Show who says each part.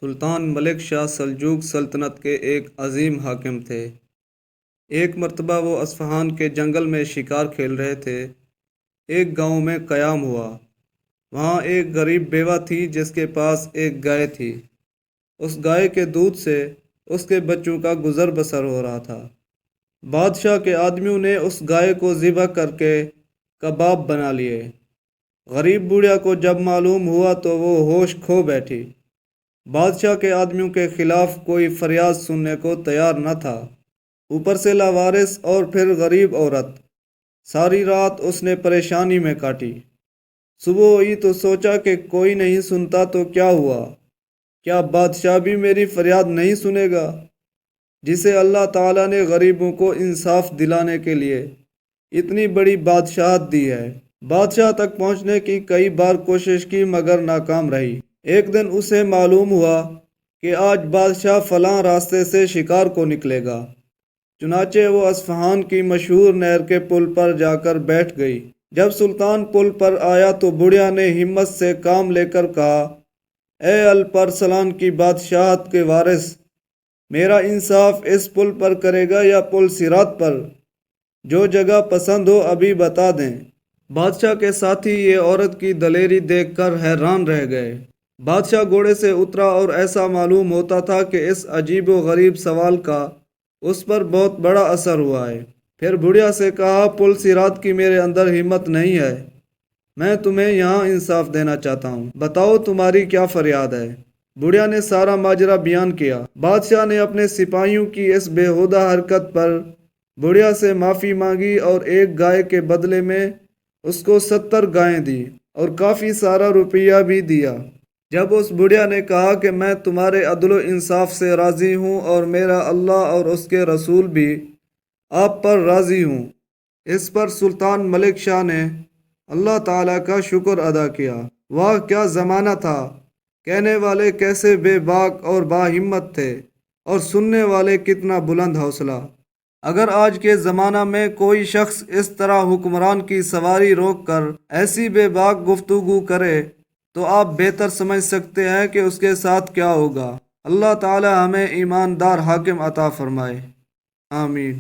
Speaker 1: سلطان ملک شاہ سلجوق سلطنت کے ایک عظیم حاکم تھے۔ ایک مرتبہ وہ اصفہان کے جنگل میں شکار کھیل رہے تھے۔ ایک گاؤں میں قیام ہوا۔ وہاں ایک غریب بیوہ تھی جس کے پاس ایک گائے تھی۔ اس گائے کے دودھ سے اس کے بچوں کا گزر بسر ہو رہا تھا۔ بادشاہ کے آدمیوں نے اس گائے کو ذبح کر کے کباب بنا لیے۔ غریب بوڑھیا کو جب معلوم ہوا تو وہ ہوش کھو بیٹھی۔ بادشاہ کے آدمیوں کے خلاف کوئی فریاد سننے کو تیار نہ تھا، اوپر سے لاوارث اور پھر غریب عورت۔ ساری رات اس نے پریشانی میں کاٹی۔ صبح ہوئی تو سوچا کہ کوئی نہیں سنتا تو کیا ہوا، کیا بادشاہ بھی میری فریاد نہیں سنے گا، جسے اللہ تعالیٰ نے غریبوں کو انصاف دلانے کے لیے اتنی بڑی بادشاہت دی ہے۔ بادشاہ تک پہنچنے کی کئی بار کوشش کی مگر ناکام رہی۔ ایک دن اسے معلوم ہوا کہ آج بادشاہ فلاں راستے سے شکار کو نکلے گا۔ چنانچہ وہ اصفہان کی مشہور نہر کے پل پر جا کر بیٹھ گئی۔ جب سلطان پل پر آیا تو بڑھیا نے ہمت سے کام لے کر کہا، اے الپرسلان کی بادشاہت کے وارث، میرا انصاف اس پل پر کرے گا یا پل صراط پر؟ جو جگہ پسند ہو ابھی بتا دیں۔ بادشاہ کے ساتھی یہ عورت کی دلیری دیکھ کر حیران رہ گئے۔ بادشاہ گھوڑے سے اترا اور ایسا معلوم ہوتا تھا کہ اس عجیب و غریب سوال کا اس پر بہت بڑا اثر ہوا ہے۔ پھر بڑھیا سے کہا، پل صراط کی میرے اندر ہمت نہیں ہے، میں تمہیں یہاں انصاف دینا چاہتا ہوں، بتاؤ تمہاری کیا فریاد ہے؟ بڑھیا نے سارا ماجرا بیان کیا۔ بادشاہ نے اپنے سپاہیوں کی اس بےہودہ حرکت پر بڑھیا سے معافی مانگی اور ایک گائے کے بدلے میں اس کو 70 گائیں دی اور کافی سارا روپیہ بھی دیا۔ جب اس بڑھیا نے کہا کہ میں تمہارے عدل و انصاف سے راضی ہوں اور میرا اللہ اور اس کے رسول بھی آپ پر راضی ہوں، اس پر سلطان ملک شاہ نے اللہ تعالیٰ کا شکر ادا کیا۔ واہ کیا زمانہ تھا! کہنے والے کیسے بے باک اور باہمت تھے اور سننے والے کتنا بلند حوصلہ! اگر آج کے زمانہ میں کوئی شخص اس طرح حکمران کی سواری روک کر ایسی بے باک گفتگو کرے تو آپ بہتر سمجھ سکتے ہیں کہ اس کے ساتھ کیا ہوگا۔ اللہ تعالی ہمیں ایماندار حاکم عطا فرمائے، آمین۔